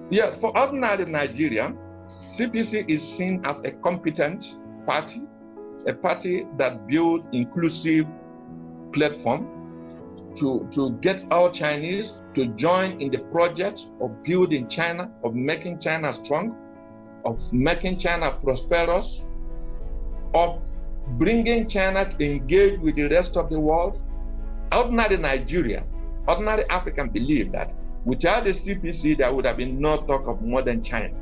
Yeah, for ordinary Nigeria, CPC is seen as a competent party, a party that builds inclusive platform to get our Chinese to join in the project of building China, of making China strong, of making China prosperous, of bringing China to engage with the rest of the world. Ordinary Nigeria, ordinary African believe that without the CPC, there would have been no talk of modern China.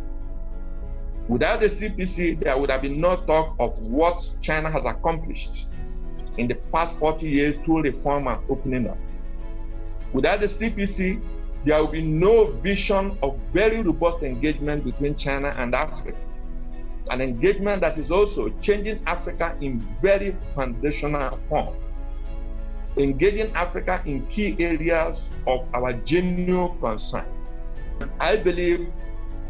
Without the CPC, there would have been no talk of what China has accomplished in the past 40 years through reform and opening up. Without the CPC, there will be no vision of very robust engagement between China and Africa. An engagement that is also changing Africa in very foundational form. Engaging Africa in key areas of our genuine concern. I believe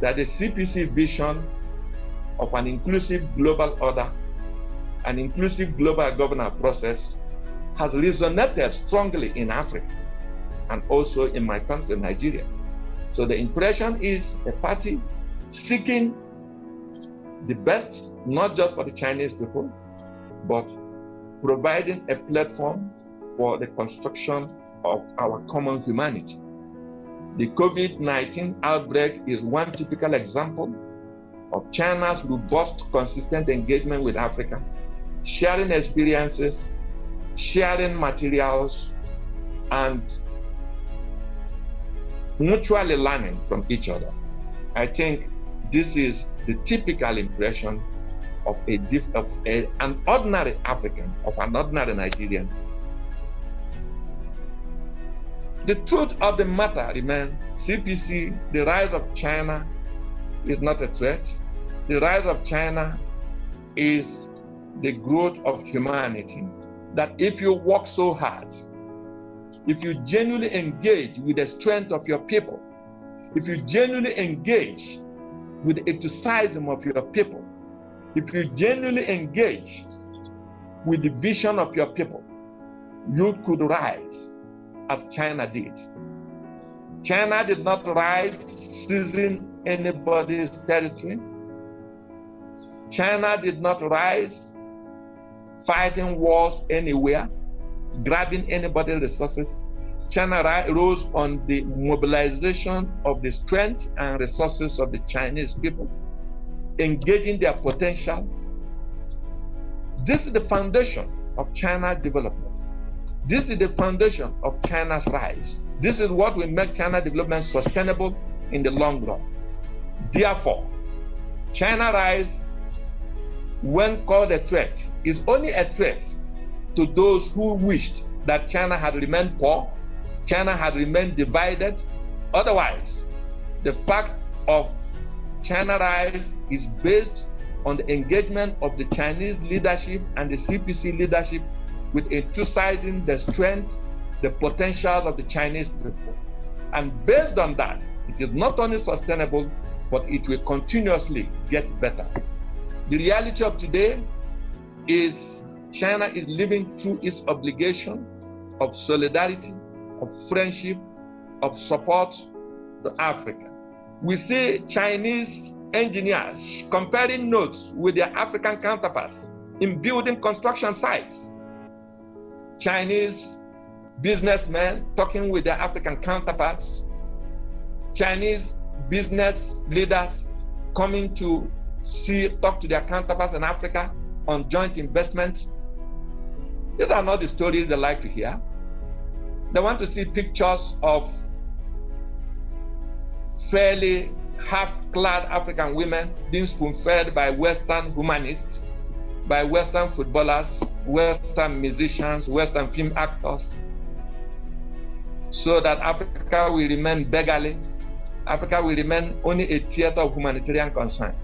that the CPC vision of an inclusive global order, an inclusive global governance process has resonated strongly in Africa and also in my country, Nigeria. So the impression is a party seeking the best, not just for the Chinese people, but providing a platform for the construction of our common humanity. The COVID-19 outbreak is one typical example of China's robust, consistent engagement with Africa, sharing experiences, sharing materials, and mutually learning from each other. I think this is the typical impression of an ordinary African, of an ordinary Nigerian. The truth of the matter remains, CPC, the rise of China is not a threat. The rise of China is the growth of humanity. That if you work so hard, if you genuinely engage with the strength of your people, if you genuinely engage with the enthusiasm of your people, if you genuinely engage with the vision of your people, you could rise as China did. China did not rise seizing anybody's territory. China did not rise fighting wars anywhere, grabbing anybody's resources. China rose on the mobilization of the strength and resources of the Chinese people, engaging their potential. This is the foundation of China's development. This is the foundation of China's rise. This is what will make China development sustainable in the long run. Therefore, China rise, when called a threat, is only a threat to those who wished that China had remained poor, China had remained divided. Otherwise, the fact of China rise is based on the engagement of the Chinese leadership and the CPC leadership with emphasizing the strength, the potential of the Chinese people. And based on that, it is not only sustainable, but it will continuously get better. The reality of today is China is living through its obligation of solidarity, of friendship, of support to Africa. We see Chinese engineers comparing notes with their African counterparts in building construction sites. Chinese businessmen talking with their African counterparts. Chinese business leaders coming to talk to their counterparts in Africa on joint investments. These are not the stories they like to hear. They want to see pictures of fairly half-clad African women being spoon-fed by Western humanists, by Western footballers, Western musicians, Western film actors, so that Africa will remain beggarly. Africa will remain only a theater of humanitarian concern.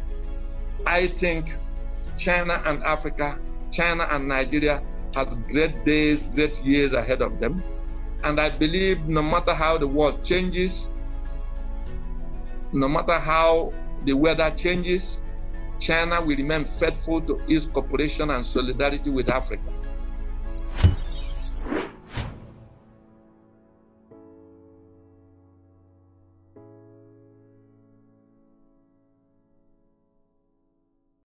I think China and Africa, China and Nigeria has great days, great years ahead of them. And I believe no matter how the world changes, no matter how the weather changes, China will remain faithful to its cooperation and solidarity with Africa.